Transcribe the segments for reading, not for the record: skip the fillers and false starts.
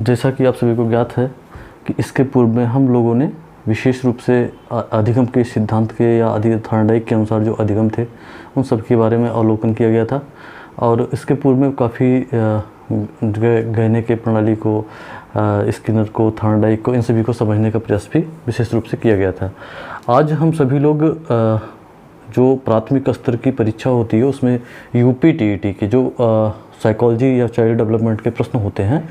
जैसा कि आप सभी को ज्ञात है कि इसके पूर्व में हम लोगों ने विशेष रूप से अधिगम के सिद्धांत के या थॉर्नडाइक के अनुसार जो अधिगम थे उन सब के बारे में अवलोकन किया गया था। और इसके पूर्व में काफ़ी गहने के प्रणाली को, स्किनर को, थॉर्नडाइक को, इन सभी को समझने का प्रयास भी विशेष रूप से किया गया था। आज हम सभी लोग जो प्राथमिक स्तर की परीक्षा होती है उसमें यूपी-टीईटी के जो साइकोलॉजी या चाइल्ड डेवलपमेंट के प्रश्न होते हैं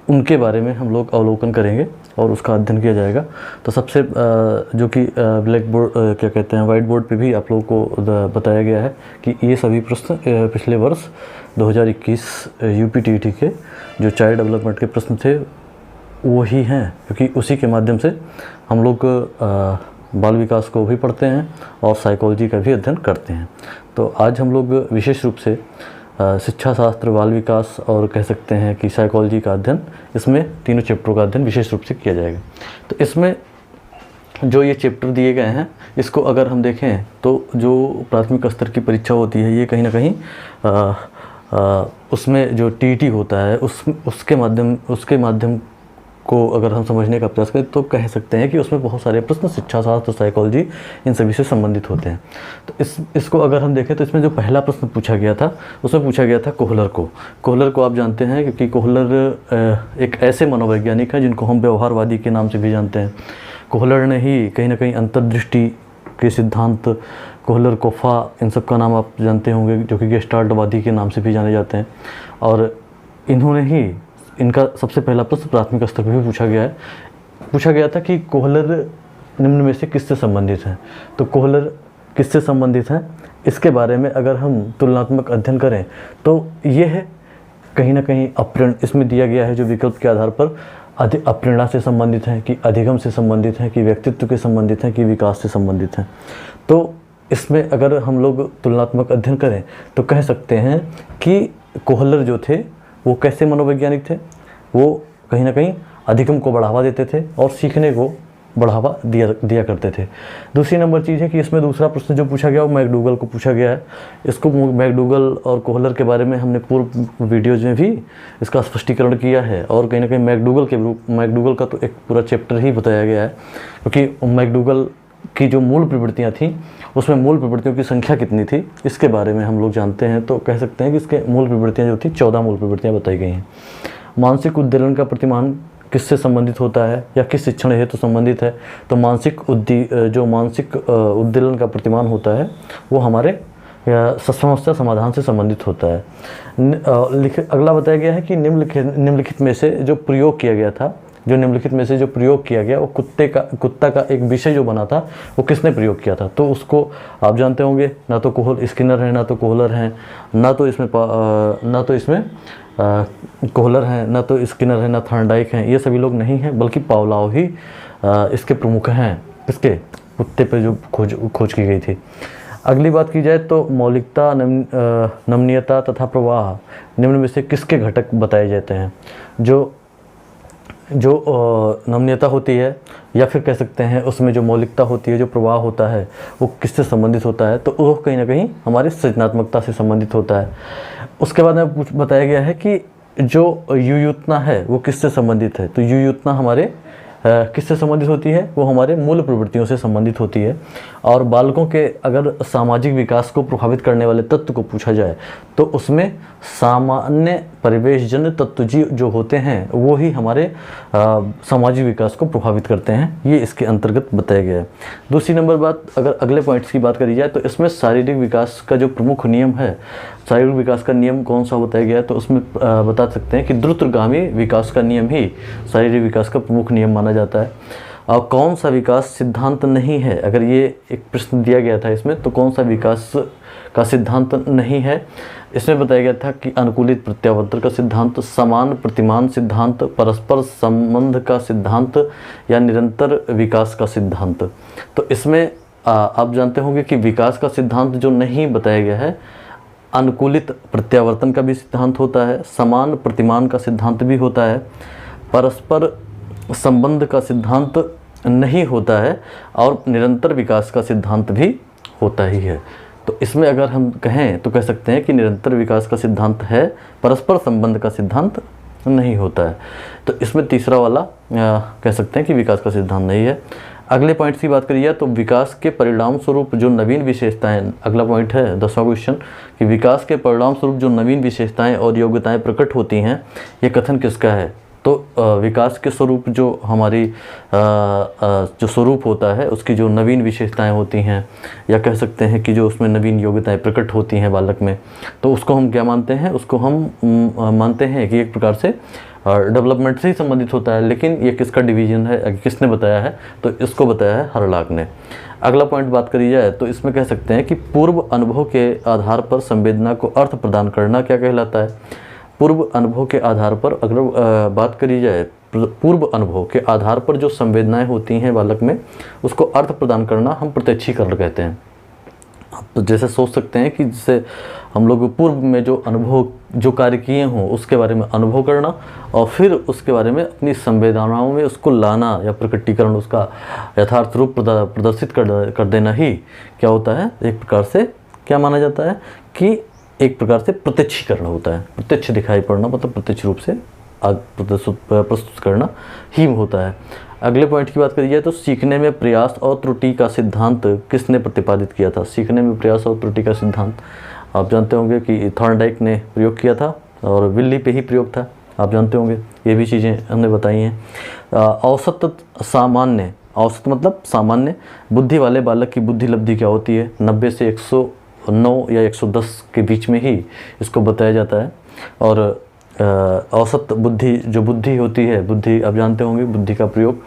उनके बारे में हम लोग अवलोकन करेंगे और उसका अध्ययन किया जाएगा। तो सबसे जो कि ब्लैक बोर्ड क्या कहते हैं, वाइट बोर्ड पे भी आप लोगों को बताया गया है कि ये सभी प्रश्न पिछले वर्ष 2021 यूपी-टीईटी के जो चाइल्ड डेवलपमेंट के प्रश्न थे वो ही हैं, क्योंकि उसी के माध्यम से हम लोग बाल विकास को भी पढ़ते हैं और साइकोलॉजी का भी अध्ययन करते हैं। तो आज हम लोग विशेष रूप से शिक्षा शास्त्र, बाल विकास और कह सकते हैं कि साइकोलॉजी का अध्ययन, इसमें तीनों चैप्टरों का अध्ययन विशेष रूप से किया जाएगा। तो इसमें जो ये चैप्टर दिए गए हैं इसको अगर हम देखें तो जो प्राथमिक स्तर की परीक्षा होती है ये कहीं ना कहीं उसमें जो टीईटी होता है उसके माध्यम को अगर हम समझने का प्रयास करें तो कह सकते हैं कि उसमें बहुत सारे प्रश्न शिक्षा शास्त्र, साइकोलॉजी इन सभी से संबंधित होते हैं। तो इसको अगर हम देखें तो इसमें जो पहला प्रश्न पूछा गया था उसमें पूछा गया था कोहलर को। कोहलर को आप जानते हैं क्योंकि कोहलर एक ऐसे मनोवैज्ञानिक हैं जिनको हम व्यवहारवादी के नाम से भी जानते हैं। कोहलर ने ही कहीं ना कहीं अंतर्दृष्टि के सिद्धांत, कोहलर, कोफा, इन सब का नाम आप जानते होंगे, जो कि गेस्टाल्टवादी के नाम से भी जाने जाते हैं। और इन्होंने ही इनका सबसे पहला प्रश्न प्राथमिक स्तर पर भी पूछा गया था कि कोहलर निम्न में से किससे संबंधित हैं। तो कोहलर किससे संबंधित हैं इसके बारे में अगर हम तुलनात्मक अध्ययन करें तो ये है कहीं ना कहीं इसमें दिया गया है जो विकल्प के आधार पर अप्रेरणा से संबंधित हैं, कि अधिगम से संबंधित हैं, कि व्यक्तित्व के संबंधित हैं, कि विकास से संबंधित हैं। तो इसमें अगर हम लोग तुलनात्मक अध्ययन करें तो कह सकते हैं कि कोहलर जो थे वो कैसे मनोवैज्ञानिक थे, वो कहीं ना कहीं अधिगम को बढ़ावा देते थे और सीखने को बढ़ावा दिया करते थे। दूसरी नंबर चीज़ है कि इसमें दूसरा प्रश्न जो पूछा गया वो मैकडूगल को पूछा गया है। इसको मैकडूगल और कोहलर के बारे में हमने पूर्व वीडियोज़ में भी इसका स्पष्टीकरण किया है और कहीं ना कहीं मैकडूगल का तो एक पूरा चैप्टर ही बताया गया है, क्योंकि मैकडूगल की जो मूल प्रवृत्तियाँ थी उसमें मूल प्रवृत्तियों की संख्या कितनी थी इसके बारे में हम लोग जानते हैं। तो कह सकते हैं कि इसके मूल प्रवृत्तियाँ जो थी 14 मूल प्रवृत्तियाँ बताई गई हैं। मानसिक उद्दीलन का प्रतिमान किससे संबंधित होता है या किस शिक्षण हेतु संबंधित है। तो मानसिक उद्दीलन का प्रतिमान होता है वो हमारे समस्या समाधान से संबंधित होता है। अगला बताया गया है कि निम्नलिखित में से जो प्रयोग किया गया वो कुत्ता का एक विषय जो बना था वो किसने प्रयोग किया था। तो उसको आप जानते होंगे, ना तो स्किनर है, ना तो कोहलर हैं, ना तो इसमें कोहलर हैं, ना तो स्किनर है, ना थॉर्नडाइक हैं। ये सभी लोग नहीं हैं, बल्कि पावलोव ही इसके प्रमुख हैं। किसके? कुत्ते पे जो खोज की गई थी। अगली बात की जाए तो मौलिकता, नमनीयता तथा प्रवाह निम्न में से किसके घटक बताए जाते हैं। जो नमनीयता होती है या फिर कह सकते हैं उसमें जो मौलिकता होती है, जो प्रवाह होता है वो किससे संबंधित होता है। तो वो कहीं ना कहीं हमारी सृजनात्मकता से संबंधित होता है। उसके बाद में बताया गया है कि जो युयुत्ना है वो किससे संबंधित है। तो युयुत्ना हमारे किससे संबंधित होती है, वो हमारे मूल प्रवृत्तियों से संबंधित होती है। और बालकों के अगर सामाजिक विकास को प्रभावित करने वाले तत्व को पूछा जाए तो उसमें सामान्य परिवेशजन्य तत्व जो होते हैं वो ही हमारे सामाजिक विकास को प्रभावित करते हैं। ये इसके अंतर्गत बताया गया है। दूसरी नंबर बात, अगर अगले पॉइंट्स की बात करी जाए तो इसमें शारीरिक विकास का जो प्रमुख नियम है, शारीरिक विकास का नियम कौन सा बताया गया है। तो उसमें बता सकते हैं कि द्रुतगामी विकास का नियम ही शारीरिक विकास का प्रमुख नियम माना जाता है। और कौन सा विकास सिद्धांत नहीं है, अगर ये एक प्रश्न दिया गया था इसमें, तो कौन सा विकास का सिद्धांत नहीं है। इसमें बताया गया था कि अनुकूलित प्रत्यावर्तन का सिद्धांत, समान प्रतिमान सिद्धांत, परस्पर संबंध का सिद्धांत या निरंतर विकास का सिद्धांत। तो इसमें आप जानते होंगे कि विकास का सिद्धांत जो नहीं बताया गया है, अनुकूलित प्रत्यावर्तन का भी सिद्धांत होता है, समान प्रतिमान का सिद्धांत भी होता है, परस्पर संबंध का सिद्धांत नहीं होता है और निरंतर विकास का सिद्धांत भी होता ही है। तो इसमें अगर हम कहें तो कह सकते हैं कि निरंतर विकास का सिद्धांत है, परस्पर संबंध का सिद्धांत नहीं होता है। तो इसमें तीसरा वाला कह सकते हैं कि विकास का सिद्धांत नहीं है। अगले पॉइंट्स की बात करिए तो विकास के परिणाम स्वरूप जो नवीन विशेषताएं, अगला पॉइंट है 10वां क्वेश्चन, कि विकास के परिणाम स्वरूप जो नवीन विशेषताएं और योग्यताएं प्रकट होती हैं, ये कथन किसका है? तो विकास के स्वरूप जो हमारी जो स्वरूप होता है उसकी जो नवीन विशेषताएं होती हैं, या कह सकते हैं कि जो उसमें नवीन योग्यताएं प्रकट होती हैं बालक में, तो उसको हम क्या मानते हैं? उसको हम मानते हैं कि एक प्रकार से डेवलपमेंट से ही संबंधित होता है। लेकिन ये किसका डिवीजन है, किसने बताया है? तो इसको बताया है हर्लॉग ने। अगला पॉइंट बात करी जाए तो इसमें कह सकते हैं कि पूर्व अनुभव के आधार पर संवेदना को अर्थ प्रदान करना क्या कहलाता है? पूर्व अनुभव के आधार पर अगर बात करी जाए, पूर्व अनुभव के आधार पर जो संवेदनाएं होती हैं बालक में, उसको अर्थ प्रदान करना हम प्रत्यक्षीकरण कहते हैं। तो जैसे सोच सकते हैं कि जैसे हम लोग पूर्व में जो अनुभव जो कार्य किए हों उसके बारे में अनुभव करना, और फिर उसके बारे में अपनी संवेदनाओं में उसको लाना या प्रकटीकरण, उसका यथार्थ रूप प्रदर्शित कर देना ही क्या होता है? एक प्रकार से क्या माना जाता है कि एक प्रकार से प्रत्यक्षीकरण होता है। प्रत्यक्ष दिखाई पड़ना मतलब प्रत्यक्ष रूप से प्रस्तुत करना ही होता है। अगले पॉइंट की बात करी जाए तो सीखने में प्रयास और त्रुटि का सिद्धांत किसने प्रतिपादित किया था? सीखने में प्रयास और त्रुटि का सिद्धांत आप जानते होंगे कि थॉर्नडाइक ने प्रयोग किया था, और विल्ली पे ही प्रयोग था, आप जानते होंगे। ये भी चीज़ें हमने बताई हैं। औसत सामान्य, औसत मतलब सामान्य बुद्धि वाले बालक की बुद्धि लब्धि क्या होती है? 90 से 109 या 110 के बीच में ही इसको बताया जाता है। और औसत बुद्धि जो बुद्धि होती है, बुद्धि आप जानते होंगे, बुद्धि का प्रयोग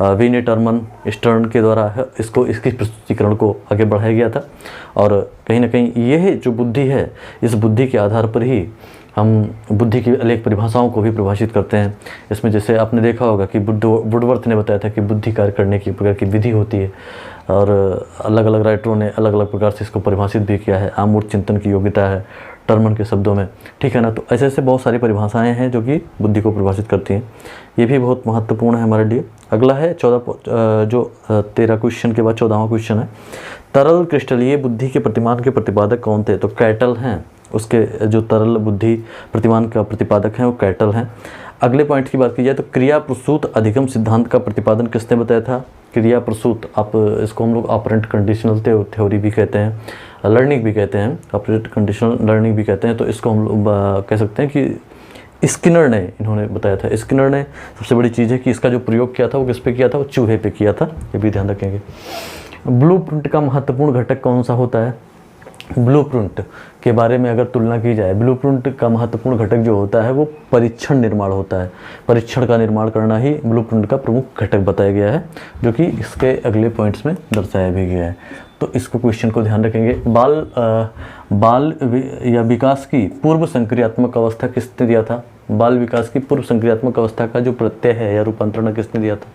वीने टर्मन स्टर्न के द्वारा इसकी प्रस्तुतिकरण को आगे बढ़ाया गया था। और कहीं ना कहीं यह जो बुद्धि है, इस बुद्धि के आधार पर ही हम बुद्धि की अनेक परिभाषाओं को भी परिभाषित करते हैं। इसमें जैसे आपने देखा होगा कि वुडवर्थ ने बताया था कि बुद्धि कार्य करने की प्रकार की विधि होती है, और अलग अलग राइटरों ने अलग अलग प्रकार से इसको परिभाषित भी किया है। आमूर्त चिंतन की योग्यता है टर्मन के शब्दों में, ठीक है ना। तो ऐसे ऐसे बहुत सारी परिभाषाएं हैं जो कि बुद्धि को परिभाषित करती हैं। ये भी बहुत महत्वपूर्ण है हमारे लिए। अगला है 13 क्वेश्चन के बाद 14वां क्वेश्चन है, तरल क्रिस्टलीय बुद्धि के प्रतिमान के प्रतिपादक कौन थे? तो कैटल हैं, उसके जो तरल बुद्धि प्रतिमान का प्रतिपादक हैं वो कैटल हैं। अगले पॉइंट की बात की जाए तो क्रिया प्रसूत अधिगम सिद्धांत का प्रतिपादन किसने बताया था? क्रिया प्रसूत, आप इसको हम लोग ऑपरेंट कंडीशनल थ्योरी भी कहते हैं, लर्निंग भी कहते हैं, ऑपरेंट कंडीशनल लर्निंग भी कहते हैं। तो इसको हम लोग कह सकते हैं कि स्किनर ने इन्होंने बताया था। स्किनर ने सबसे बड़ी चीज़ है कि इसका जो प्रयोग किया था वो किस पे किया था? वो चूहे पे किया था, ये भी ध्यान रखेंगे। ब्लूप्रिंट का महत्वपूर्ण घटक कौन सा होता है? ब्लूप्रिंट के बारे में अगर तुलना की जाए, ब्लूप्रिंट का महत्वपूर्ण घटक जो होता है वो परीक्षण निर्माण होता है। परीक्षण का निर्माण करना ही ब्लूप्रिंट का प्रमुख घटक बताया गया है, जो कि इसके अगले पॉइंट्स में दर्शाया भी गया है। तो इसको क्वेश्चन को ध्यान रखेंगे। बाल या विकास की पूर्व संक्रियात्मक अवस्था किसने दिया था? बाल विकास की पूर्व संक्रियात्मक अवस्था का जो प्रत्यय है या रूपांतरण किसने दिया था?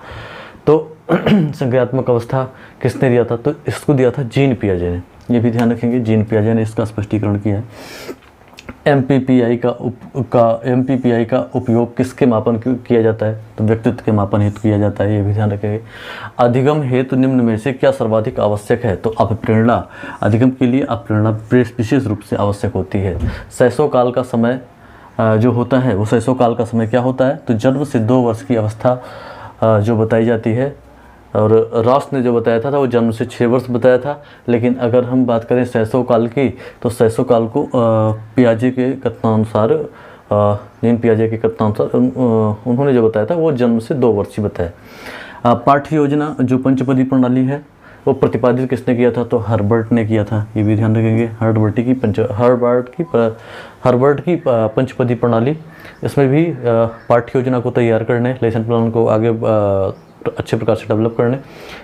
तो संक्रियात्मक अवस्था किसने दिया था? तो इसको दिया था जीन पियाजे ने। ये भी ध्यान रखेंगे, जीन पियाजे ने इसका स्पष्टीकरण किया है। एमपीपीआई का उपयोग किसके मापन किया जाता है? तो व्यक्तित्व के मापन हेतु किया जाता है, ये भी ध्यान रखेंगे। अधिगम हेतु निम्न में से क्या सर्वाधिक आवश्यक है? तो अभिप्रेरणा, अधिगम के लिए अभिप्रेरणा विशेष रूप से आवश्यक होती है। शैशव काल का समय जो होता है वो शैशव काल का समय क्या होता है? तो जन्म से 2 वर्ष की अवस्था जो बताई जाती है, और रॉस ने जो बताया था वो जन्म से 6 वर्ष बताया था। लेकिन अगर हम बात करें शैशव काल की, तो शैशव काल को पियाजे के कथनानुसार, जीन पियाजे के कथनानुसार उन्होंने जो बताया था वो जन्म से 2 वर्ष ही बताया। पाठ्य योजना जो पंचपदी प्रणाली है वो प्रतिपादित किसने किया था? तो हर्बर्ट ने किया था, ये भी ध्यान रखेंगे। हर्बर्ट की पंचपदी प्रणाली, इसमें भी पाठ्य योजना को तैयार करने, लेसन प्लान को आगे अच्छे प्रकार से डेवलप करने,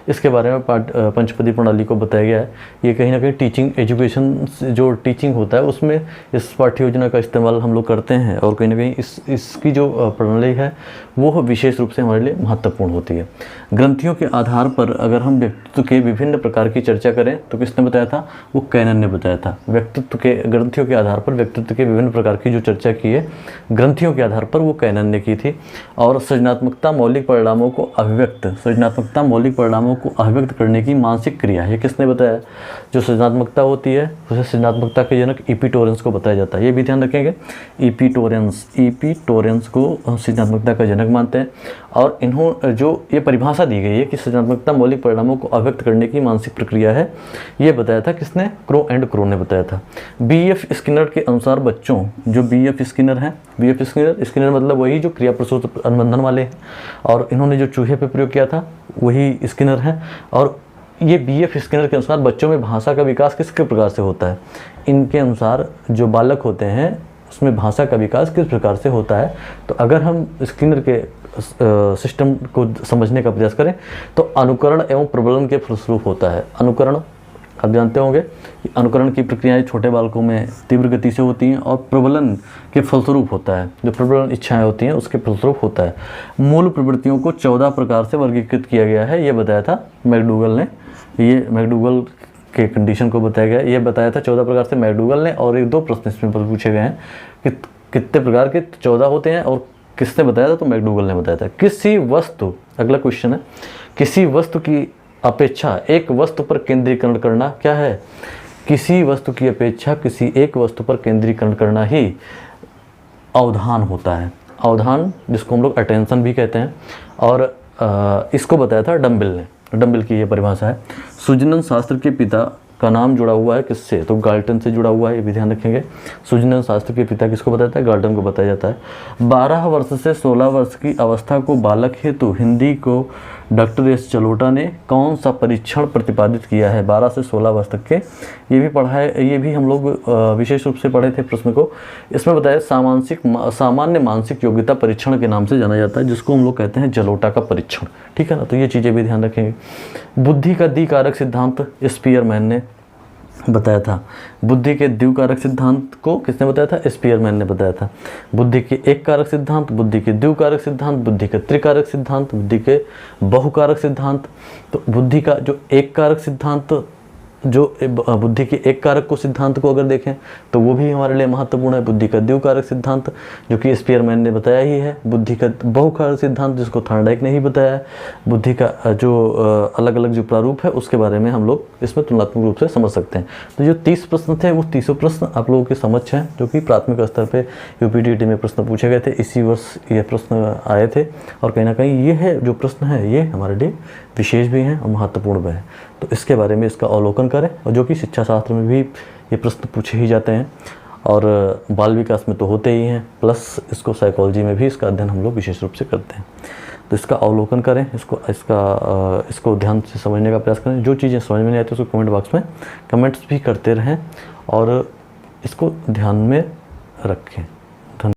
इसके बारे में पंचपदी प्रणाली को बताया गया है। ये कहीं ना कहीं टीचिंग एजुकेशन जो टीचिंग होता है उसमें इस पाठ्य योजना का इस्तेमाल हम लोग करते हैं, और कहीं ना कहीं इसकी जो प्रणाली है वो विशेष रूप से हमारे लिए महत्वपूर्ण होती है। ग्रंथियों के आधार पर अगर हम व्यक्तित्व के विभिन्न प्रकार की चर्चा करें तो किसने बताया था? वो कैनन ने बताया था। व्यक्तित्व के ग्रंथियों के आधार पर व्यक्तित्व के विभिन्न प्रकार की जो चर्चा की है ग्रंथियों के आधार पर वो कैनन ने की थी। और सृजनात्मकता मौलिक परिणामों को अभिव्यक्त सृजनात्मकता मौलिक परिणामों को अभिव्यक्त करने की मानसिक क्रिया है। ये किसने बताया? जो सृजनात्मकता होती है उसे सृजनात्मकता के जनक ईपीटोरेंस को बताया जाता है। ये भी ध्यान रखेंगे, ईपीटोरेंस को सृजनात्मकता का जनक मानते हैं। और इन्हों जो ये परिभाषा दी गई है कि सृजनात्मकता मौलिक परिणामों को अभिव्यक्त करने की मानसिक प्रक्रिया है, ये बताया था किसने? क्रो ने बताया था। बीएफ स्किनर के अनुसार बच्चों, जो बीएफ स्किनर हैं, बीएफ स्किनर मतलब वही जो क्रिया प्रसूत अनुबंधन वाले हैं, और इन्होंने जो चूहे पे प्रयोग किया था वही स्किनर हैं। और ये बीएफ स्किनर के अनुसार बच्चों में भाषा का विकास किस प्रकार से होता है? इनके अनुसार जो बालक होते हैं उसमें भाषा का विकास किस प्रकार से होता है? तो अगर हम स्किनर के सिस्टम को समझने का प्रयास करें तो अनुकरण एवं प्रबलन के फलस्वरूप होता है। अनुकरण आप जानते होंगे कि अनुकरण की प्रक्रियाएं छोटे बालकों में तीव्र गति से होती हैं, और प्रबलन के फलस्वरूप होता है, जो प्रबलन इच्छाएं होती हैं उसके फलस्वरूप होता है। मूल प्रवृत्तियों को 14 प्रकार से वर्गीकृत किया गया है, ये बताया था मैकडूगल ने। ये मैकडूगल के कंडीशन को बताया गया, ये बताया था 14 प्रकार से मैकडूगल ने। और एक 2 प्रश्न इसमें पूछे गए हैं कि कितने प्रकार के 14 होते हैं और किसने बताया था? तो मैकडूगल ने बताया था। किसी वस्तु, अगला क्वेश्चन है, किसी वस्तु की अपेक्षा एक वस्तु पर केंद्रीकरण करना क्या है? किसी वस्तु की अपेक्षा किसी एक वस्तु पर केंद्रीकरण करना ही अवधान होता है। अवधान जिसको हम लोग अटेंशन भी कहते हैं, और इसको बताया था डम्बिल ने। डम्बिल की ये परिभाषा है। सुजनन शास्त्र के पिता का नाम जुड़ा हुआ है किससे? तो गाल्टन से जुड़ा हुआ है, ये भी ध्यान रखेंगे। सुजनन शास्त्र के पिता किसको बताया है? गाल्टन को बताया जाता है। 12 वर्ष से 16 वर्ष की अवस्था को बालक हेतु हिंदी को डॉक्टर एस जलोटा ने कौन सा परीक्षण प्रतिपादित किया है? 12 से 16 वर्ष तक के, ये भी पढ़ा है, ये भी हम लोग विशेष रूप से पढ़े थे प्रश्न को। इसमें बताया सामान्य मानसिक योग्यता परीक्षण के नाम से जाना जाता है, जिसको हम लोग कहते हैं जलोटा का परीक्षण, ठीक है ना। तो ये चीज़ें भी ध्यान रखेंगे। बुद्धि का द्विकारक सिद्धांत स्पीयरमैन ने बताया था। बुद्धि के द्विकारक सिद्धांत को किसने बताया था? स्पीयरमैन ने बताया था। बुद्धि के एक कारक सिद्धांत, बुद्धि के द्विकारक सिद्धांत, बुद्धि के त्रिकारक सिद्धांत, बुद्धि के बहुकारक सिद्धांत। तो बुद्धि का जो एक कारक सिद्धांत, जो बुद्धि के एक कारक को सिद्धांत को अगर देखें तो वो भी हमारे लिए महत्वपूर्ण है। बुद्धि का द्विकारक सिद्धांत जो कि स्पीयरमैन ने बताया ही है। बुद्धि का बहुकारक सिद्धांत जिसको थॉर्नडाइक ने ही बताया है। बुद्धि का जो अलग अलग जो प्रारूप है उसके बारे में हम लोग इसमें तुलनात्मक रूप से समझ सकते हैं। तो जो 30 प्रश्न थे वो 30 प्रश्न आप लोगों के समक्ष हैं, जो कि प्राथमिक स्तर पर यूपीटीईटी में प्रश्न पूछे गए थे। इसी वर्ष ये प्रश्न आए थे, और कहीं ना कहीं ये है जो प्रश्न है ये हमारे लिए विशेष भी हैं और महत्वपूर्ण भी हैं। तो इसके बारे में इसका अवलोकन करें, और जो कि शिक्षा शास्त्र में भी ये प्रश्न पूछे ही जाते हैं, और बाल विकास में तो होते ही हैं, प्लस इसको साइकोलॉजी में भी इसका अध्ययन हम लोग विशेष रूप से करते हैं। तो इसका अवलोकन करें, इसको ध्यान से समझने का प्रयास करें। जो चीज़ें समझ में नहीं आती उसको कमेंट बॉक्स में कमेंट्स भी करते रहें, और इसको ध्यान में रखें।